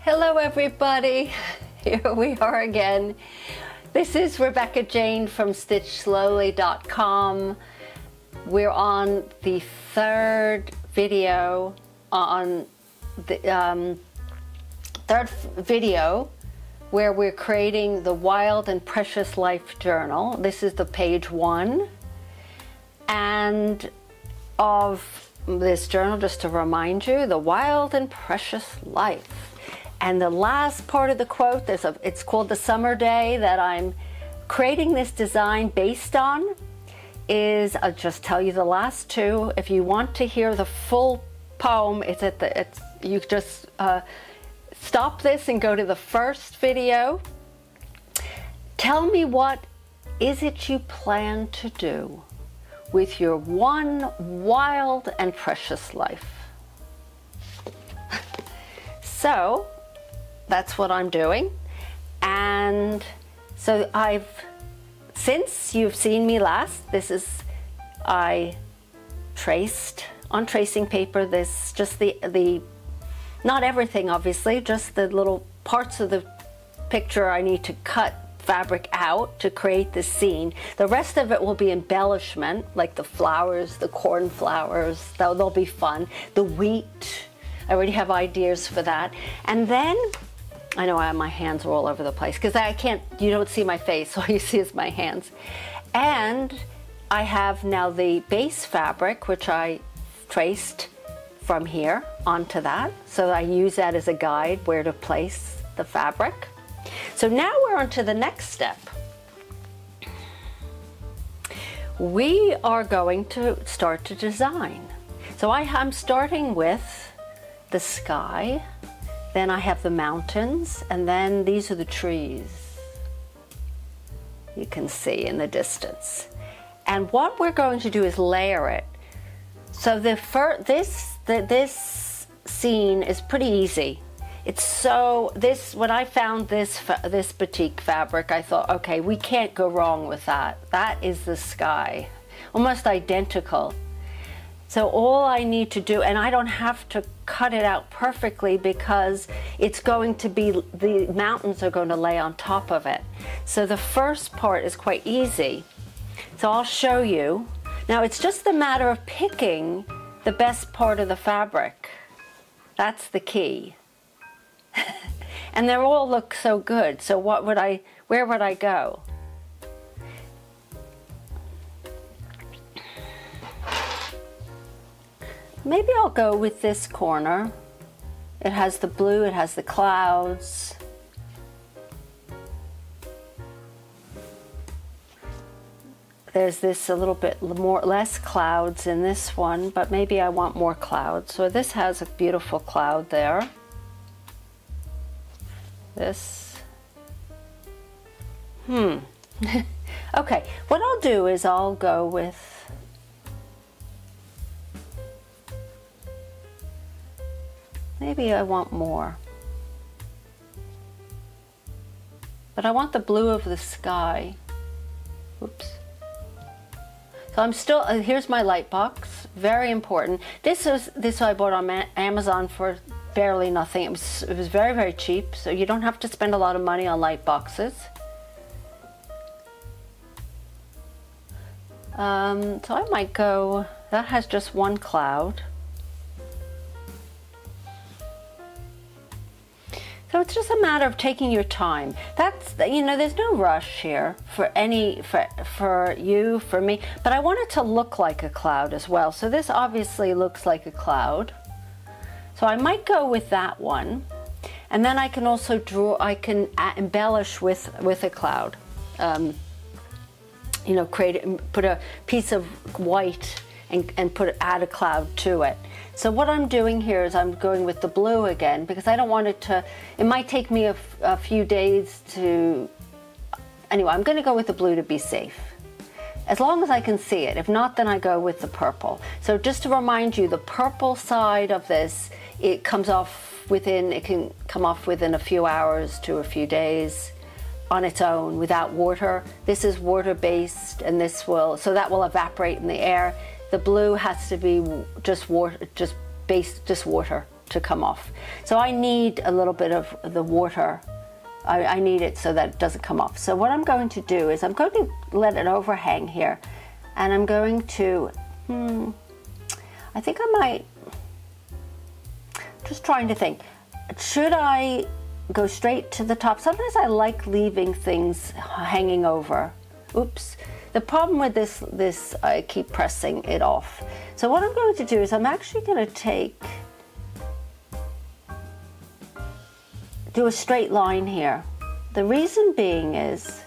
Hello everybody, here we are again. This is Rebecca Jane from stitchslowly.com. We're on the third video where we're creating the Wild and Precious Life Journal. This is the page 1. And of this journal, just to remind you, the wild and precious life. And the last part of the quote, it's called the summer day that I'm creating this design based on, is, I'll just tell you the last two. If you want to hear the full poem, you just stop this and go to the first video. Tell me, what is it you plan to do with your one wild and precious life? So that's what I'm doing. And so since you've seen me last, I traced on tracing paper this, just the not everything obviously, just the little parts of the picture I need to cut fabric out to create this scene. The rest of it will be embellishment, like the flowers, the cornflowers, they'll be fun. The wheat, I already have ideas for that. And then, I know my hands are all over the place because you don't see my face, all you see is my hands. And I have now the base fabric, which I traced from here onto that. So I use that as a guide where to place the fabric. So now we're on to the next step. We are going to start to design. So I'm starting with the sky, then I have the mountains, and then these are the trees you can see in the distance. And what we're going to do is layer it. So this scene is pretty easy. When I found this batik fabric, I thought, okay, we can't go wrong with that. That is the sky, almost identical. So all I need to do, and I don't have to cut it out perfectly because it's going to be, the mountains are going to lay on top of it. So the first part is quite easy. So I'll show you. Now it's just a matter of picking the best part of the fabric. That's the key. And they all look so good. So where would I go? Maybe I'll go with this corner. It has the blue, it has the clouds. There's this a little bit less clouds in this one, but maybe I want more clouds. So this has a beautiful cloud there. This. Okay, what I'll do is I'll go with, maybe I want more. But I want the blue of the sky. Oops. So I'm still, here's my light box, very important. This I bought on Amazon for barely nothing. It was very, very cheap, so you don't have to spend a lot of money on light boxes. So I might go, that has just one cloud. So it's just a matter of taking your time. There's no rush here for you, for me, but I want it to look like a cloud as well. So this obviously looks like a cloud. So I might go with that one. And then I can also embellish with a cloud. Put a piece of white and add a cloud to it. So what I'm doing here is I'm going with the blue again because I don't want it might take me a few days to, anyway, I'm going to go with the blue to be safe. As long as I can see it. If not, then I go with the purple. So just to remind you, the purple side of this, it can come off within a few hours to a few days on its own without water. This is water-based, and so that will evaporate in the air. The blue has to be just water, to come off. So I need a little bit of the water. I need it so that it doesn't come off. So what I'm going to do is I'm going to let it overhang here, and I'm going to, I think I might, just trying to think, should I go straight to the top? Sometimes I like leaving things hanging over. Oops. The problem with this, I keep pressing it off. So what I'm going to do is I'm actually going to do a straight line here. The reason being is,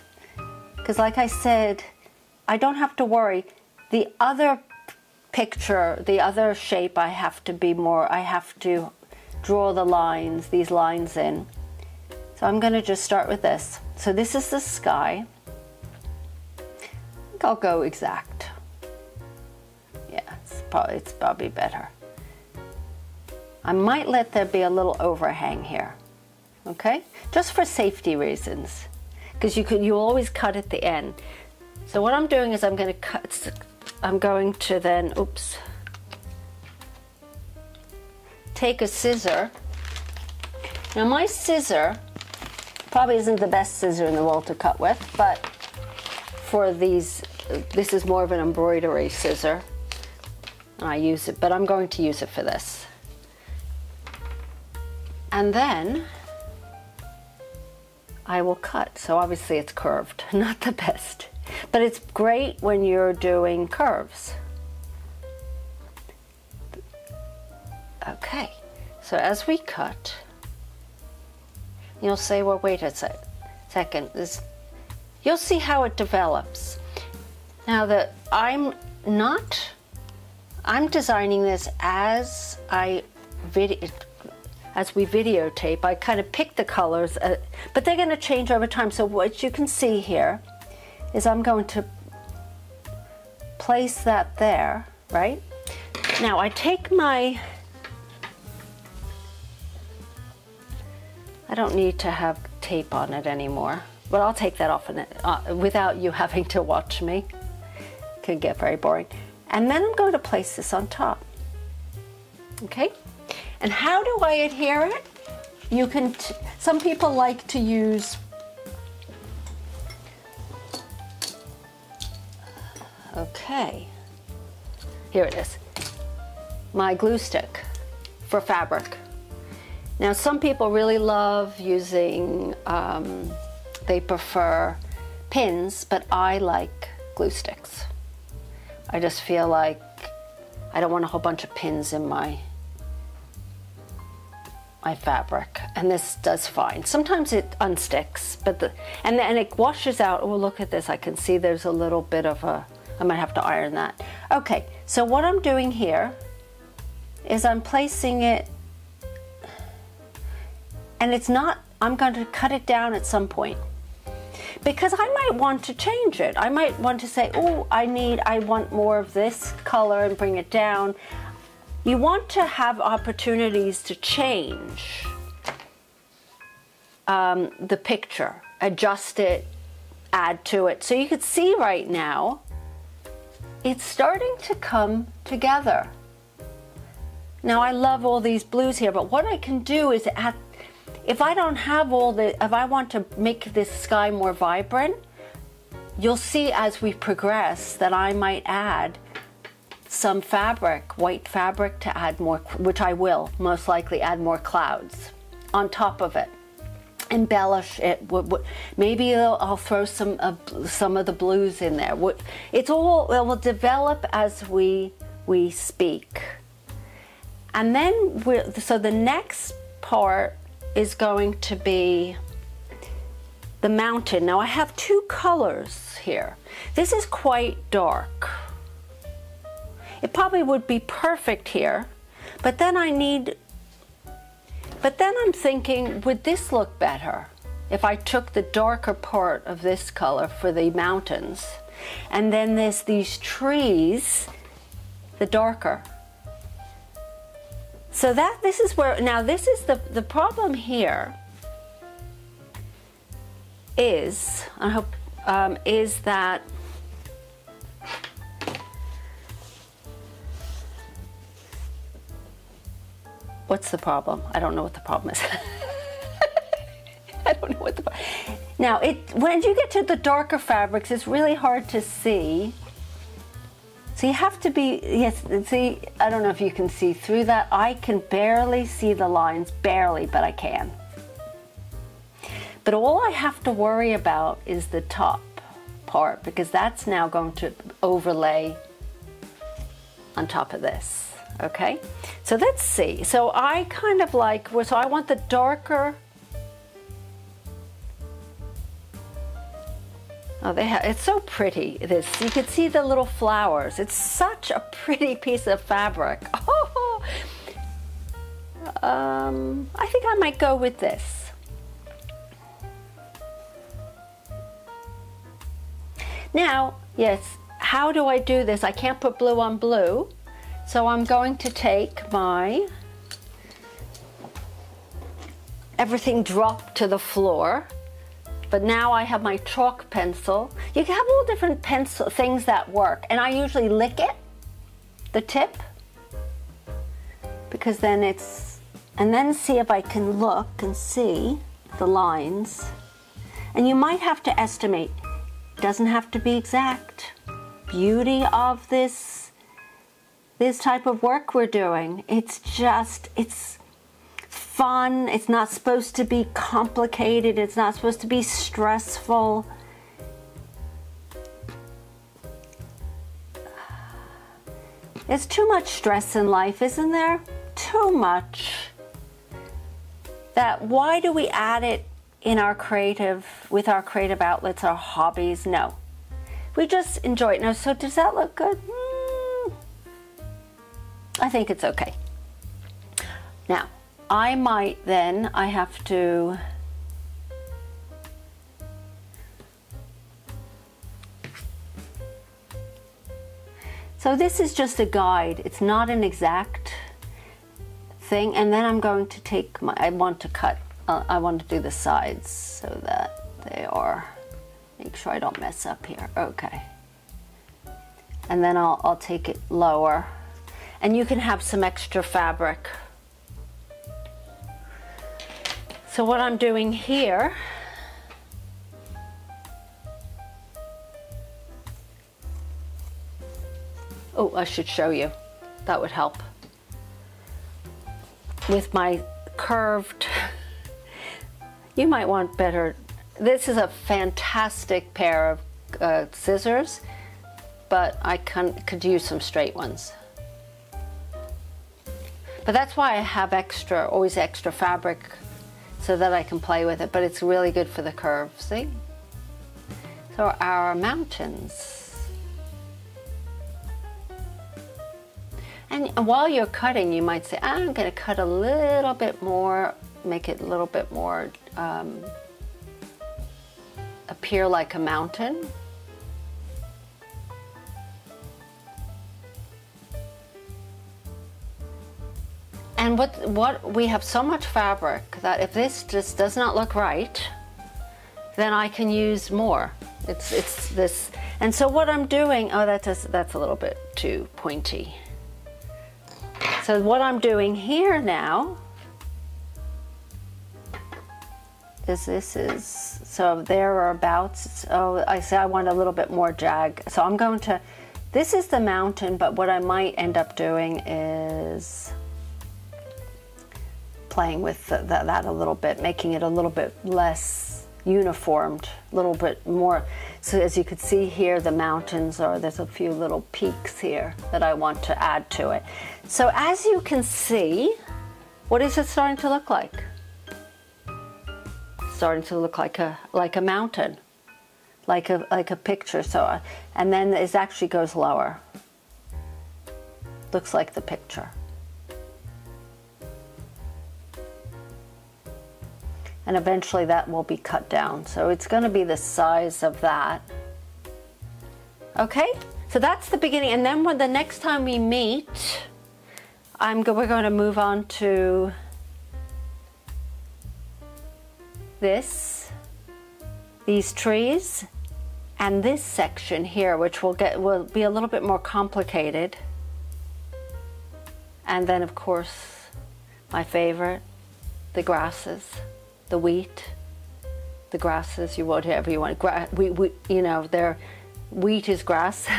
because like I said, I don't have to worry. The other picture, the other shape, I have to draw the lines, these lines in. So I'm going to just start with this. So this is the sky. I think I'll go exact. Yeah, it's probably better. I might let there be a little overhang here. Okay, just for safety reasons, because you always cut at the end. So what I'm doing is I'm going to cut. I'm going to then, oops, take a scissor. Now my scissor probably isn't the best scissor in the world to cut with, but for these, this is more of an embroidery scissor. I use it, but I'm going to use it for this. And then I will cut. So obviously it's curved, not the best, but it's great when you're doing curves. Okay, so as we cut, you'll say, well, wait a second. You'll see how it develops. Now that I'm designing this as we videotape. I kind of pick the colors, but they're going to change over time. So what you can see here is I'm going to place that there, right? Now I take I don't need to have tape on it anymore, but I'll take that off without you having to watch me. It could get very boring. And then I'm going to place this on top. Okay? And how do I adhere it? You can, some people like to use, okay, here it is, my glue stick for fabric. Now some people really love using, they prefer pins, but I like glue sticks. I just feel like I don't want a whole bunch of pins in my fabric, and this does fine. Sometimes it unsticks, but and it washes out. Oh, look at this. I can see there's a little bit of I might have to iron that. Okay, so what I'm doing here is I'm placing it, and I'm going to cut it down at some point, because I might want to change it. I might want to say, oh, I want more of this color and bring it down. You want to have opportunities to change the picture, adjust it, add to it. So you can see right now, it's starting to come together. Now I love all these blues here, but what I can do is if I don't have if I want to make this sky more vibrant, you'll see as we progress that I might add some fabric, white fabric, to add more, which I will most likely add more clouds on top of it. Embellish it. Maybe I'll throw some of the blues in there. It will develop as we speak. And then so the next part is going to be the mountain. Now I have two colors here. This is quite dark. It probably would be perfect here, but then I'm thinking, would this look better if I took the darker part of this color for the mountains, and then there's these trees, the darker. So this is where, now this is the problem here is, I hope, is that What's the problem? I don't know what the problem is. I don't know what the problem. Now, when you get to the darker fabrics, it's really hard to see. So you have to be, yes, see, I don't know if you can see through that. I can barely see the lines, barely, but I can. But all I have to worry about is the top part, because that's now going to overlay on top of this, okay? So let's see. So I kind of like, so I want the darker. Oh, it's so pretty, this. You can see the little flowers. It's such a pretty piece of fabric. Oh, I think I might go with this. Now, yes, how do I do this? I can't put blue on blue, so I'm going to take my, everything dropped to the floor, but now I have my chalk pencil. You can have all different pencil things that work, and I usually lick it, the tip, because then it's, and then see if I can look and see the lines. And you might have to estimate. Doesn't have to be exact. Beauty of this type of work we're doing. It's just, it's fun. It's not supposed to be complicated. It's not supposed to be stressful. There's too much stress in life, isn't there? Too much. That, why do we add it in our with our creative outlets, our hobbies? No. We just enjoy it. Now, so does that look good? I think it's okay. Now, I have to, so this is just a guide. It's not an exact thing. And then I'm going to take I want to do the sides so that they are, make sure I don't mess up here. Okay. And then I'll take it lower. And you can have some extra fabric. So what I'm doing here, oh, I should show you. That would help. With my curved, you might want better. This is a fantastic pair of scissors, but I could use some straight ones. But that's why I have always extra fabric, so that I can play with it, but it's really good for the curve, see? So our mountains. And while you're cutting, you might say, I'm gonna cut a little bit more, make it a little bit more appear like a mountain. And what we have so much fabric that if this just does not look right, then I can use more. It's this, and so what I'm doing, oh, that's a little bit too pointy. So what I'm doing here now is so thereabouts. Oh, I say I want a little bit more jag. So I'm going to, this is the mountain, but what I might end up doing is playing with that a little bit, making it a little bit less uniformed, a little bit more. So as you can see here, the mountains there's a few little peaks here that I want to add to it. So as you can see, what is it starting to look like? Starting to look like a mountain, like a picture. So and then it actually goes lower. Looks like the picture. And eventually that will be cut down. So it's going to be the size of that. Okay, so that's the beginning. And then when the next time we meet, we're going to move on to these trees, and this section here, which will be a little bit more complicated. And then of course my favorite, the grasses, the wheat, the grasses, whatever you want. You know, wheat is grass.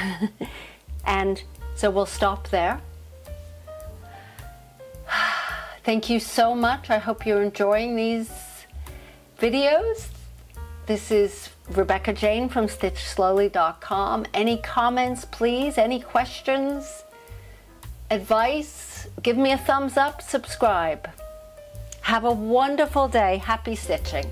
And so we'll stop there. Thank you so much. I hope you're enjoying these videos. This is Rebecca Jane from StitchSlowly.com. Any comments, please? Any questions? Advice? Give me a thumbs up, subscribe. Have a wonderful day. Happy stitching.